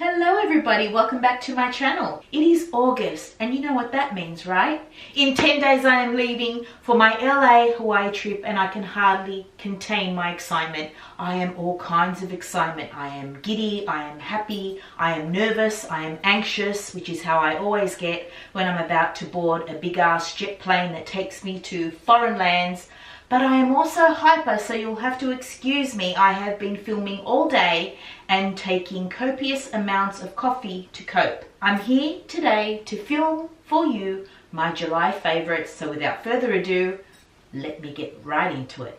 Hello everybody, welcome back to my channel. It is August and you know what that means, right? In 10 days I am leaving for my LA Hawaii trip and I can hardly contain my excitement. I am all kinds of excitement. I am giddy, I am happy, I am nervous, I am anxious, which is how I always get when I'm about to board a big ass jet plane that takes me to foreign lands. But I am also hyper, so you'll have to excuse me. I have been filming all day and taking copious amounts of coffee to cope. I'm here today to film for you my July favorites, so without further ado, let me get right into it.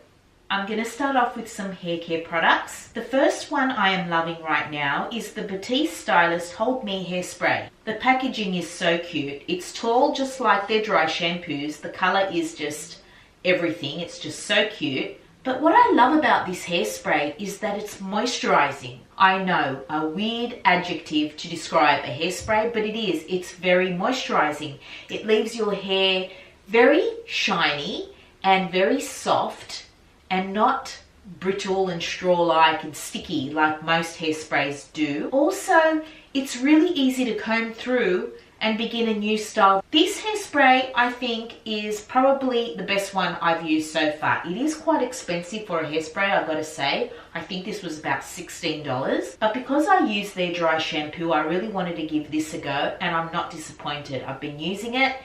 I'm going to start off with some hair care products. The first one I am loving right now is the Batiste Stylist Hold Me Hairspray. The packaging is so cute. It's tall just like their dry shampoos. The colour is just everything. It's just so cute. But what I love about this hairspray is that it's moisturizing. I know, a weird adjective to describe a hairspray, but it is. It's very moisturizing. It leaves your hair very shiny and very soft and not brittle and straw-like and sticky like most hairsprays do. Also, it's really easy to comb through and begin a new style. This hairspray, I think, is probably the best one I've used so far. It is quite expensive for a hairspray, I've got to say. I think this was about $16. But because I use their dry shampoo, I really wanted to give this a go, and I'm not disappointed. I've been using it,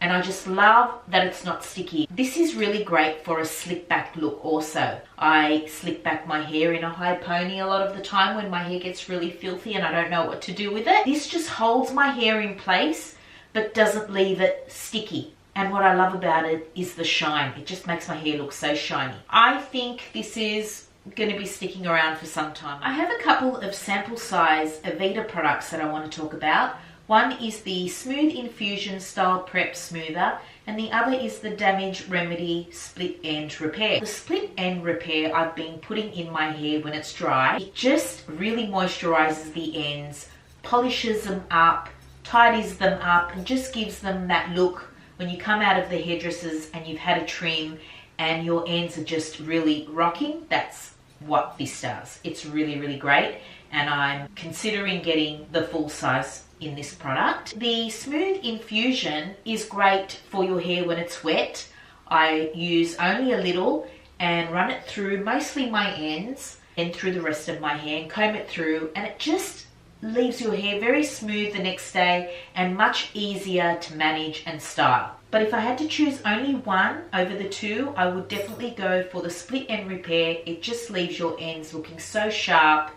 and I just love that it's not sticky. This is really great for a slick back look also. I slick back my hair in a high pony a lot of the time when my hair gets really filthy and I don't know what to do with it. This just holds my hair in place but doesn't leave it sticky. And what I love about it is the shine. It just makes my hair look so shiny. I think this is going to be sticking around for some time. I have a couple of sample size AVEDA products that I want to talk about. One is the Smooth Infusion Style Prep Smoother and the other is the Damage Remedy Split End Repair. The Split End Repair I've been putting in my hair when it's dry. It just really moisturizes the ends, polishes them up, tidies them up and just gives them that look when you come out of the hairdressers and you've had a trim and your ends are just really rocking. That's what this does. It's really, really great and I'm considering getting the full size in this product. The Smooth Infusion is great for your hair when it's wet. I use only a little and run it through mostly my ends and through the rest of my hair and comb it through, and it just leaves your hair very smooth the next day and much easier to manage and style. But if I had to choose only one over the two, I would definitely go for the Split End Repair. It just leaves your ends looking so sharp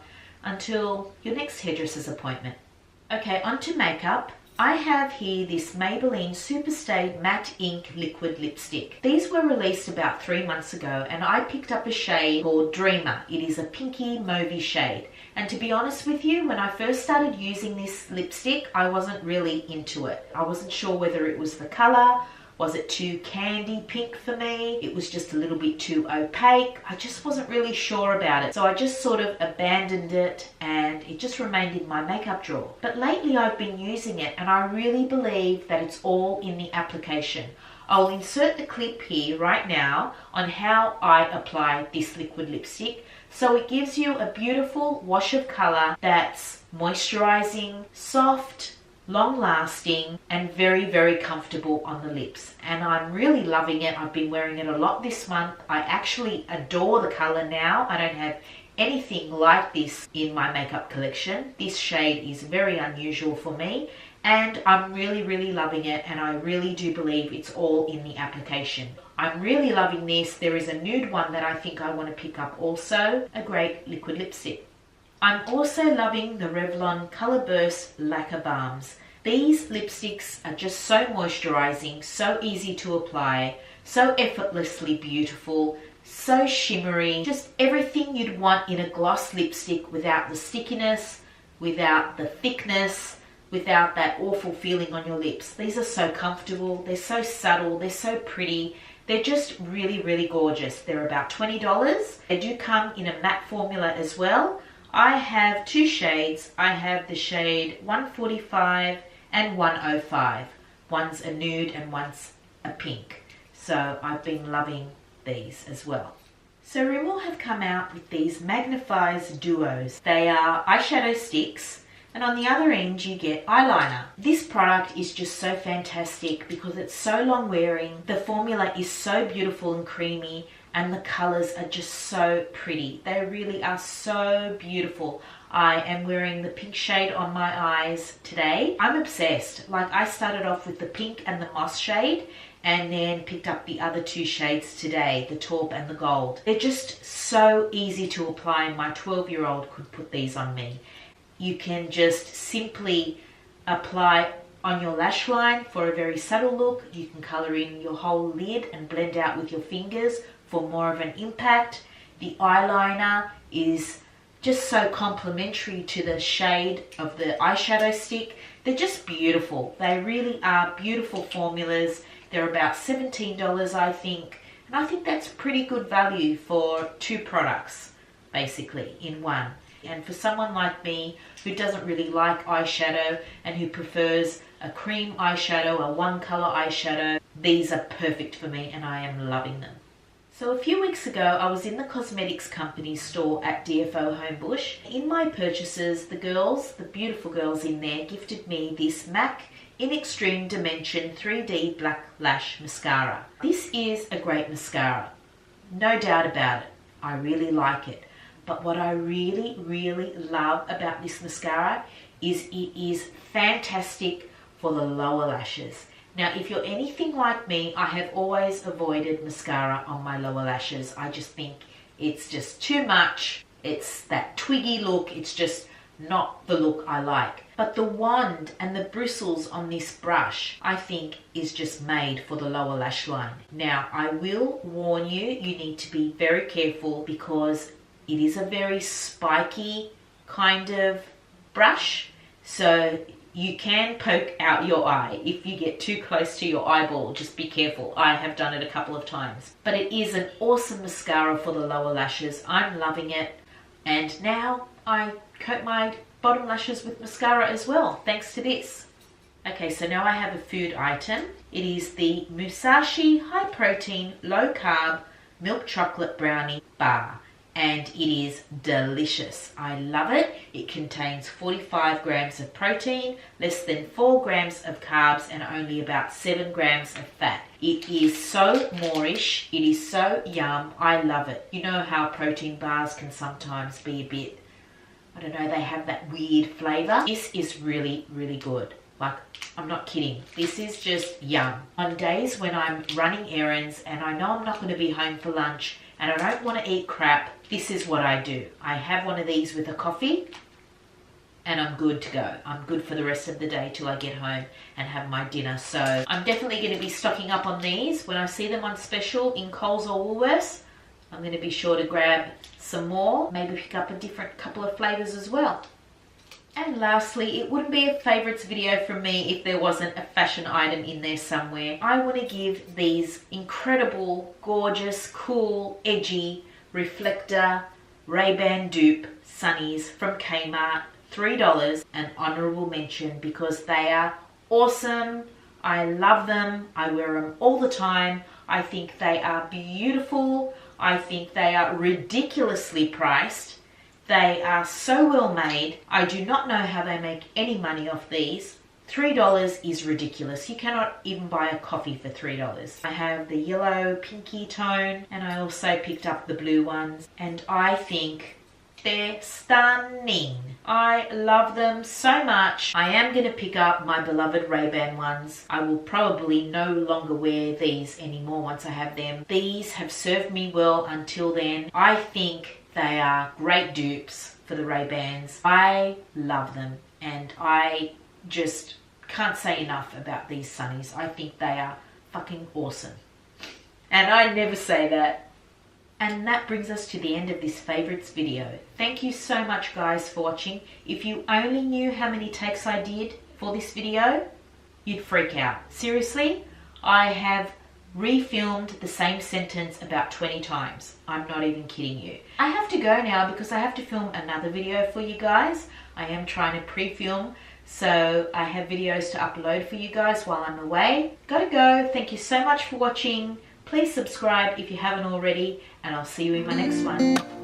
until your next hairdresser's appointment. Okay, on to makeup. I have here this Maybelline Superstay Matte Ink Liquid Lipstick. These were released about 3 months ago and I picked up a shade called Dreamer. It is a pinky mauvey shade. And to be honest with you, when I first started using this lipstick, I wasn't really into it. I wasn't sure whether it was the color. Was it too candy pink for me? It was just a little bit too opaque. I just wasn't really sure about it. So I just sort of abandoned it and it just remained in my makeup drawer. But lately I've been using it and I really believe that it's all in the application. I'll insert the clip here right now on how I apply this liquid lipstick. So it gives you a beautiful wash of color that's moisturizing, soft, long-lasting and very, very comfortable on the lips, and I'm really loving it. I've been wearing it a lot this month. I actually adore the color now. I don't have anything like this in my makeup collection. This shade is very unusual for me and I'm really, really loving it, and I really do believe it's all in the application. I'm really loving this. There is a nude one that I think I want to pick up also, a great liquid lipstick. I'm also loving the Revlon COLOURBURST Lacquer Balms. These lipsticks are just so moisturizing, so easy to apply, so effortlessly beautiful, so shimmery, just everything you'd want in a gloss lipstick without the stickiness, without the thickness, without that awful feeling on your lips. These are so comfortable, they're so subtle, they're so pretty. They're just really, really gorgeous. They're about $20. They do come in a matte formula as well. I have two shades. I have the shade 145 and 105. One's a nude and one's a pink. So I've been loving these as well. So Rimmel have come out with these Magnifies duos. They are eyeshadow sticks and on the other end you get eyeliner. This product is just so fantastic because it's so long wearing, the formula is so beautiful and creamy, and the colors are just so pretty. They really are so beautiful. I am wearing the pink shade on my eyes today. I'm obsessed. Like, I started off with the pink and the moss shade and then picked up the other two shades today, the taupe and the gold. They're just so easy to apply, and my 12-year-old could put these on me. You can just simply apply on your lash line for a very subtle look. You can color in your whole lid and blend out with your fingers for more of an impact. The eyeliner is just so complementary to the shade of the eyeshadow stick. They're just beautiful. They really are beautiful formulas. They're about $17, I think. And I think that's pretty good value for two products, basically, in one. And for someone like me who doesn't really like eyeshadow and who prefers a cream eyeshadow, a one color eyeshadow, these are perfect for me and I am loving them. So a few weeks ago, I was in the cosmetics company store at DFO Homebush. In my purchases, the girls, the beautiful girls in there, gifted me this MAC in Extreme Dimension 3D Black Lash Mascara. This is a great mascara, no doubt about it. I really like it. But what I really, really love about this mascara is it is fantastic for the lower lashes. Now, if you're anything like me, I have always avoided mascara on my lower lashes. I just think it's just too much. It's that twiggy look. It's just not the look I like. But the wand and the bristles on this brush, I think, is just made for the lower lash line. Now, I will warn you, you need to be very careful because it is a very spiky kind of brush. So you can poke out your eye if you get too close to your eyeball. Just be careful. I have done it a couple of times. But it is an awesome mascara for the lower lashes. I'm loving it. And now I coat my bottom lashes with mascara as well, thanks to this. Okay, so now I have a food item. It is the MUSASHI High Protein Low Carb Milk Chocolate Brownie Bar. And it is delicious. I love it. It contains 45 grams of protein, less than 4 grams of carbs, and only about 7 grams of fat. It is so moreish. It is so yum. I love it. You know how protein bars can sometimes be a bit, I don't know, they have that weird flavor. This is really, really good. Like, I'm not kidding. This is just yum. On days when I'm running errands and I know I'm not going to be home for lunch and I don't want to eat crap, this is what I do. I have one of these with a coffee and I'm good to go. I'm good for the rest of the day till I get home and have my dinner. So I'm definitely going to be stocking up on these. When I see them on special in Coles or Woolworths, I'm going to be sure to grab some more. Maybe pick up a different couple of flavors as well. And lastly, it wouldn't be a favorites video from me if there wasn't a fashion item in there somewhere. I want to give these incredible, gorgeous, cool, edgy, reflector, Ray-Ban dupe Sunnies from Kmart, $3, an honorable mention because they are awesome. I love them. I wear them all the time. I think they are beautiful. I think they are ridiculously priced. They are so well made. I do not know how they make any money off these. $3 is ridiculous. You cannot even buy a coffee for $3. I have the yellow pinky tone and I also picked up the blue ones and I think they're stunning. I love them so much. I am going to pick up my beloved Ray-Ban ones. I will probably no longer wear these anymore once I have them. These have served me well until then. I think they are great dupes for the Ray-Bans. I love them and I just can't say enough about these Sunnies. I think they are fucking awesome. And I never say that. And that brings us to the end of this favorites video. Thank you so much guys for watching. If you only knew how many takes I did for this video, you'd freak out. Seriously, I have refilmed the same sentence about 20 times. I'm not even kidding you. I have to go now because I have to film another video for you guys. I am trying to pre-film, so I have videos to upload for you guys while I'm away. Gotta go. Thank you so much for watching. Please subscribe if you haven't already, and I'll see you in my next one.